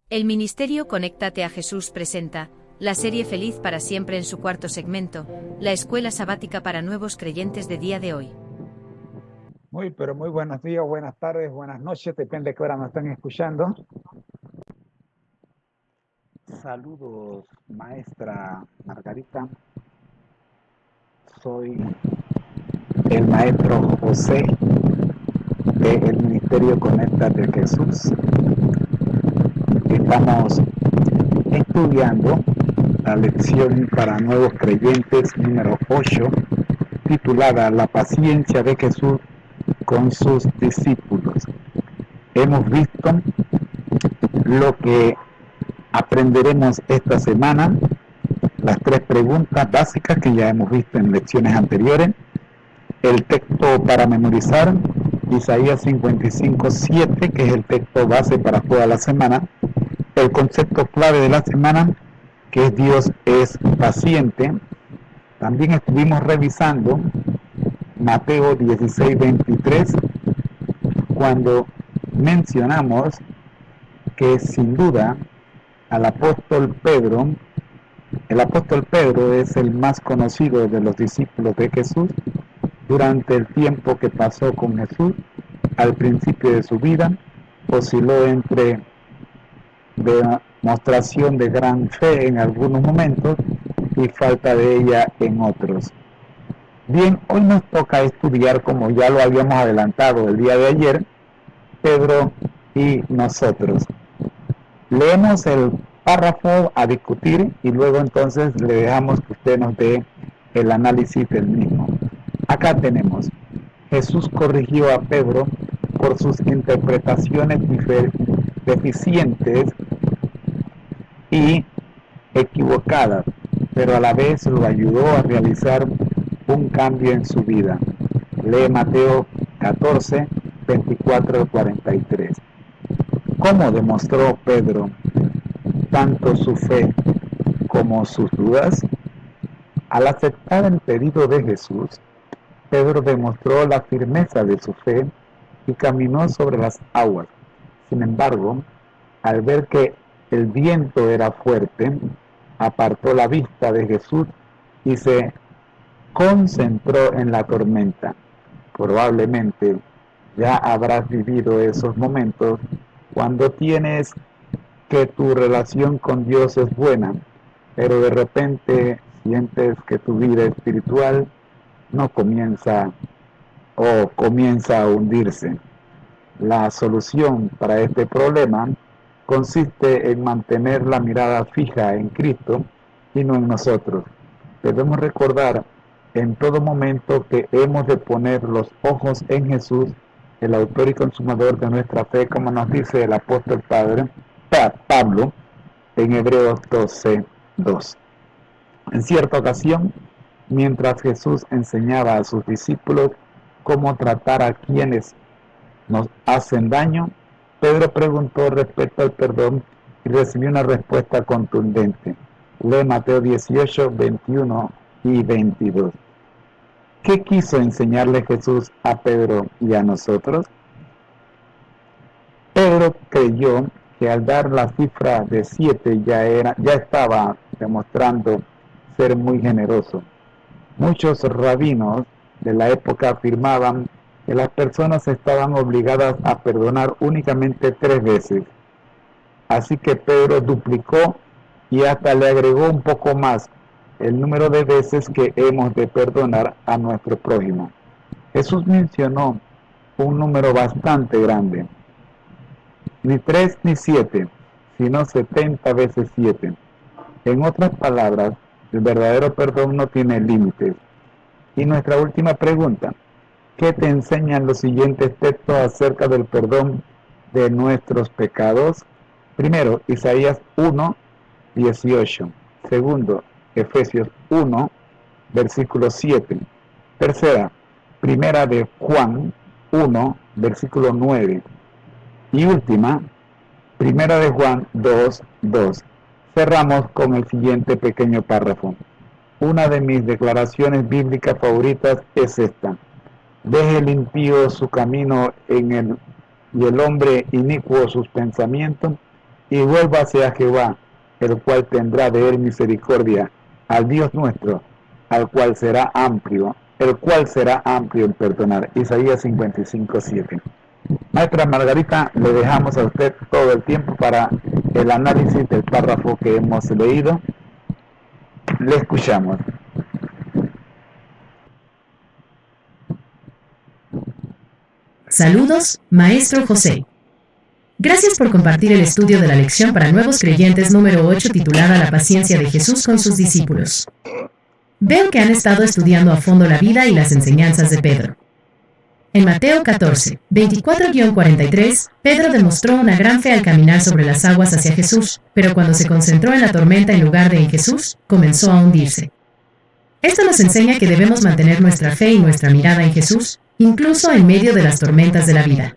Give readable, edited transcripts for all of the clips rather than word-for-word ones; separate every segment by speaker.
Speaker 1: El Ministerio Conéctate a Jesús presenta la serie Feliz para Siempre en su cuarto segmento, la escuela sabática para nuevos creyentes de día de hoy.
Speaker 2: Pero muy buenos días, buenas tardes, buenas noches, depende de qué hora nos están escuchando. Saludos, maestra Margarita. Soy el maestro José del Ministerio Conéctate a Jesús. Estamos estudiando la lección para nuevos creyentes número 8, titulada La paciencia de Jesús con sus discípulos. Hemos visto lo que aprenderemos esta semana, las 3 preguntas básicas que ya hemos visto en lecciones anteriores, el texto para memorizar, Isaías 55:7, que es el texto base para toda la semana, el concepto clave de la semana, que es Dios es paciente. También estuvimos revisando Mateo 16:23, cuando mencionamos que sin duda el apóstol Pedro es el más conocido de los discípulos de Jesús. Durante el tiempo que pasó con Jesús, al principio de su vida, osciló entre demostración de gran fe en algunos momentos y falta de ella en otros. Bien, hoy nos toca estudiar, como ya lo habíamos adelantado el día de ayer, Pedro y nosotros. Leemos el párrafo a discutir y luego entonces le dejamos que usted nos dé el análisis del mismo. Acá tenemos: Jesús corrigió a Pedro por sus interpretaciones deficientes y equivocadas, pero a la vez lo ayudó a realizar un cambio en su vida. Lee Mateo 14, 24-43. ¿Cómo demostró Pedro tanto su fe como sus dudas? Al aceptar el pedido de Jesús, Pedro demostró la firmeza de su fe y caminó sobre las aguas. Sin embargo, al ver que el viento era fuerte, apartó la vista de Jesús y se concentró en la tormenta. Probablemente ya habrás vivido esos momentos cuando tienes que tu relación con Dios es buena, pero de repente sientes que tu vida espiritual no comienza a hundirse. La solución para este problema consiste en mantener la mirada fija en Cristo y no en nosotros. Debemos recordar en todo momento que hemos de poner los ojos en Jesús, el autor y consumador de nuestra fe, como nos dice el apóstol Pablo en Hebreos 12:2. En cierta ocasión, mientras Jesús enseñaba a sus discípulos cómo tratar a quienes nos hacen daño, Pedro preguntó respecto al perdón y recibió una respuesta contundente. Lee Mateo 18, 21 y 22. ¿Qué quiso enseñarle Jesús a Pedro y a nosotros? Pedro creyó que al dar la cifra de 7 ya estaba demostrando ser muy generoso. Muchos rabinos de la época afirmaban que las personas estaban obligadas a perdonar únicamente 3 veces. Así que Pedro duplicó y hasta le agregó un poco más el número de veces que hemos de perdonar a nuestro prójimo. Jesús mencionó un número bastante grande, ni 3 ni 7, sino 70 veces 7. En otras palabras, el verdadero perdón no tiene límites. Y nuestra última pregunta: ¿qué te enseñan los siguientes textos acerca del perdón de nuestros pecados? Primero, Isaías 1:18. Segundo, Efesios 1, versículo 7. Tercera, primera de Juan 1, versículo 9. Y última, primera de Juan 2:2. Cerramos con el siguiente pequeño párrafo. Una de mis declaraciones bíblicas favoritas es esta: deje el impío su camino en el y el hombre inicuo sus pensamientos, y vuélvase a Jehová, el cual tendrá de él misericordia, al Dios nuestro, el cual será amplio en perdonar. Isaías 55:7. Maestra Margarita, le dejamos a usted todo el tiempo para el análisis del párrafo que hemos leído. Le escuchamos.
Speaker 3: Saludos, Maestro José. Gracias por compartir el estudio de la lección para nuevos creyentes número 8 titulada La paciencia de Jesús con sus discípulos. Veo que han estado estudiando a fondo la vida y las enseñanzas de Pedro. En Mateo 14, 24-43, Pedro demostró una gran fe al caminar sobre las aguas hacia Jesús, pero cuando se concentró en la tormenta en lugar de en Jesús, comenzó a hundirse. Esto nos enseña que debemos mantener nuestra fe y nuestra mirada en Jesús, incluso en medio de las tormentas de la vida.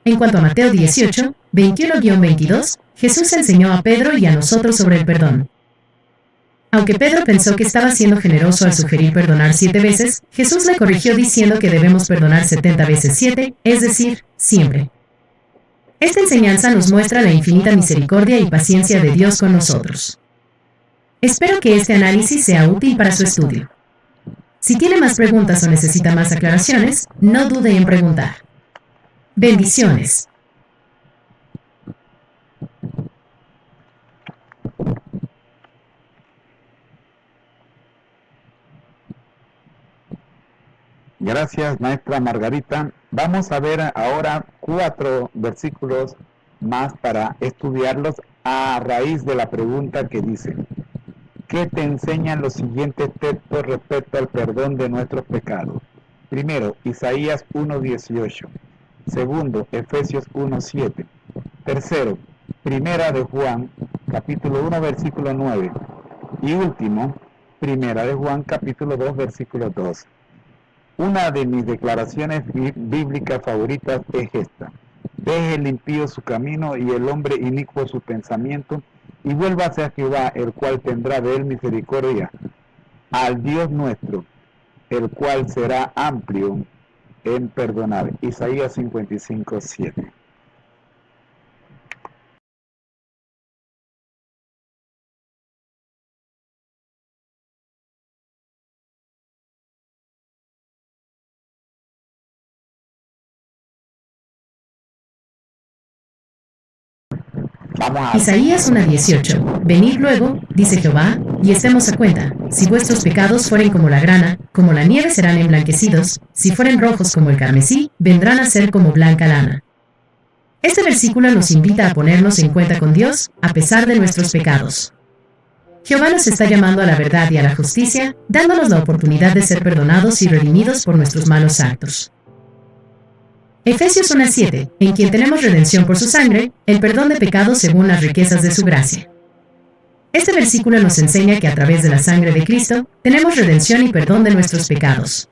Speaker 3: En cuanto a Mateo 18, 21-22, Jesús enseñó a Pedro y a nosotros sobre el perdón. Aunque Pedro pensó que estaba siendo generoso al sugerir perdonar 7 veces, Jesús le corrigió diciendo que debemos perdonar 70 veces 7, es decir, siempre. Esta enseñanza nos muestra la infinita misericordia y paciencia de Dios con nosotros. Espero que este análisis sea útil para su estudio. Si tiene más preguntas o necesita más aclaraciones, no dude en preguntar. Bendiciones.
Speaker 2: Gracias, maestra Margarita. Vamos a ver ahora 4 versículos más para estudiarlos a raíz de la pregunta que dice: ¿qué te enseñan los siguientes textos respecto al perdón de nuestros pecados? Primero, Isaías 1:18. Segundo, Efesios 1:7. Tercero, Primera de Juan, capítulo 1, versículo 9. Y último, Primera de Juan, capítulo 2, versículo 2. Una de mis declaraciones bíblicas favoritas es esta: deje el impío su camino y el hombre inicuo su pensamiento, y vuélvase a Jehová, el cual tendrá de él misericordia, al Dios nuestro, el cual será amplio en perdonar. Isaías 55:7.
Speaker 3: Isaías 1:18. Venid luego, dice Jehová, y estemos a cuenta. Si vuestros pecados fueren como la grana, como la nieve serán emblanquecidos, si fueren rojos como el carmesí, vendrán a ser como blanca lana. Este versículo nos invita a ponernos en cuenta con Dios, a pesar de nuestros pecados. Jehová nos está llamando a la verdad y a la justicia, dándonos la oportunidad de ser perdonados y redimidos por nuestros malos actos. Efesios 1:7, en quien tenemos redención por su sangre, el perdón de pecados según las riquezas de su gracia. Este versículo nos enseña que a través de la sangre de Cristo, tenemos redención y perdón de nuestros pecados.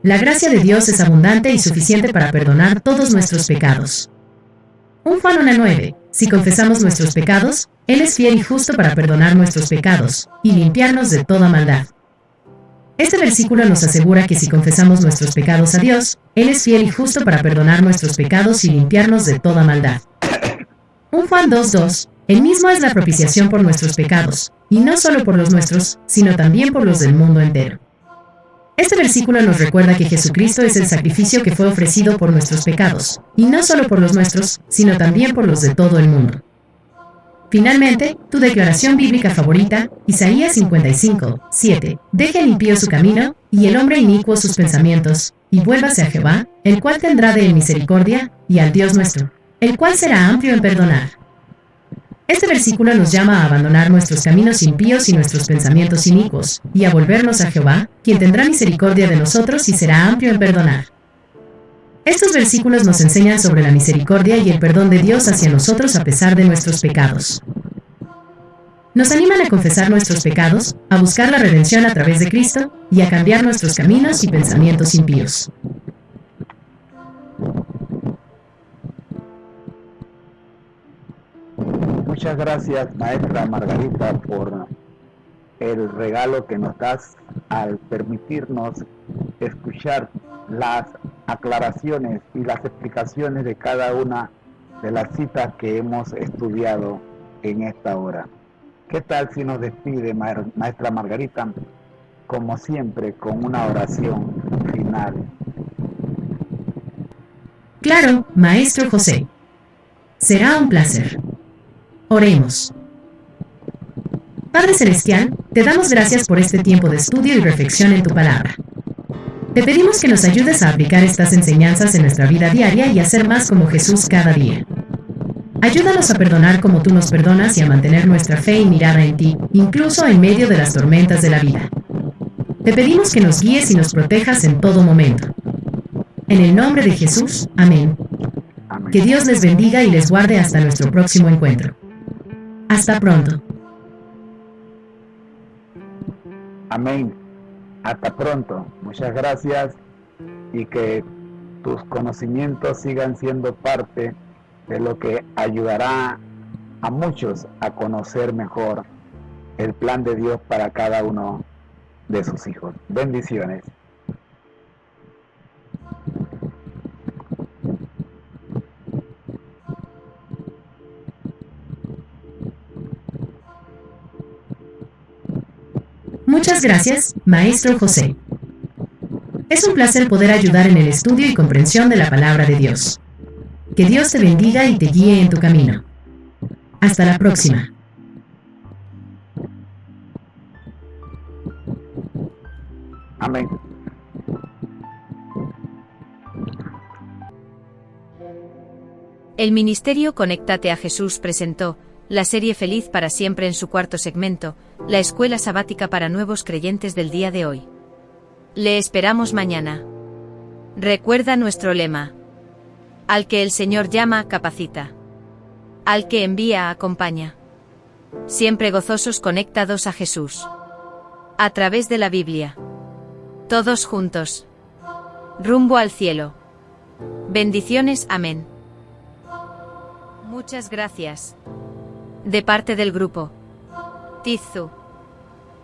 Speaker 3: La gracia de Dios es abundante y suficiente para perdonar todos nuestros pecados. Juan 1:9, si confesamos nuestros pecados, Él es fiel y justo para perdonar nuestros pecados, y limpiarnos de toda maldad. Este versículo nos asegura que si confesamos nuestros pecados a Dios, Él es fiel y justo para perdonar nuestros pecados y limpiarnos de toda maldad. Juan 2:2, Él mismo es la propiciación por nuestros pecados, y no solo por los nuestros, sino también por los del mundo entero. Este versículo nos recuerda que Jesucristo es el sacrificio que fue ofrecido por nuestros pecados, y no solo por los nuestros, sino también por los de todo el mundo. Finalmente, tu declaración bíblica favorita, Isaías 55:7, deje el impío su camino, y el hombre inicuo sus pensamientos, y vuélvase a Jehová, el cual tendrá de él misericordia, y al Dios nuestro, el cual será amplio en perdonar. Este versículo nos llama a abandonar nuestros caminos impíos y nuestros pensamientos inicuos, y a volvernos a Jehová, quien tendrá misericordia de nosotros y será amplio en perdonar. Estos versículos nos enseñan sobre la misericordia y el perdón de Dios hacia nosotros a pesar de nuestros pecados. Nos animan a confesar nuestros pecados, a buscar la redención a través de Cristo, y a cambiar nuestros caminos y pensamientos impíos.
Speaker 2: Muchas gracias, maestra Margarita, por el regalo que nos das al permitirnos escuchar las aclaraciones y las explicaciones de cada una de las citas que hemos estudiado en esta hora. ¿Qué tal si nos despide maestra Margarita, como siempre, con una oración final?
Speaker 3: Claro, Maestro José. Será un placer. Oremos. Padre Celestial, te damos gracias por este tiempo de estudio y reflexión en tu palabra. Te pedimos que nos ayudes a aplicar estas enseñanzas en nuestra vida diaria y a ser más como Jesús cada día. Ayúdanos a perdonar como tú nos perdonas y a mantener nuestra fe y mirada en ti, incluso en medio de las tormentas de la vida. Te pedimos que nos guíes y nos protejas en todo momento. En el nombre de Jesús, amén.
Speaker 2: Amén.
Speaker 3: Que Dios les bendiga y les guarde hasta nuestro próximo encuentro. Hasta pronto.
Speaker 2: Amén. Hasta pronto. Muchas gracias y que tus conocimientos sigan siendo parte de lo que ayudará a muchos a conocer mejor el plan de Dios para cada uno de sus hijos. Bendiciones.
Speaker 3: Muchas gracias, Maestro José. Es un placer poder ayudar en el estudio y comprensión de la palabra de Dios. Que Dios te bendiga y te guíe en tu camino. Hasta la próxima.
Speaker 2: Amén.
Speaker 1: El Ministerio Conéctate a Jesús presentó la serie Feliz para siempre en su cuarto segmento, la escuela sabática para nuevos creyentes del día de hoy. Le esperamos mañana. Recuerda nuestro lema. Al que el Señor llama, capacita. Al que envía, acompaña. Siempre gozosos conectados a Jesús. A través de la Biblia. Todos juntos. Rumbo al cielo. Bendiciones, amén. Muchas gracias. De parte del grupo Tizu.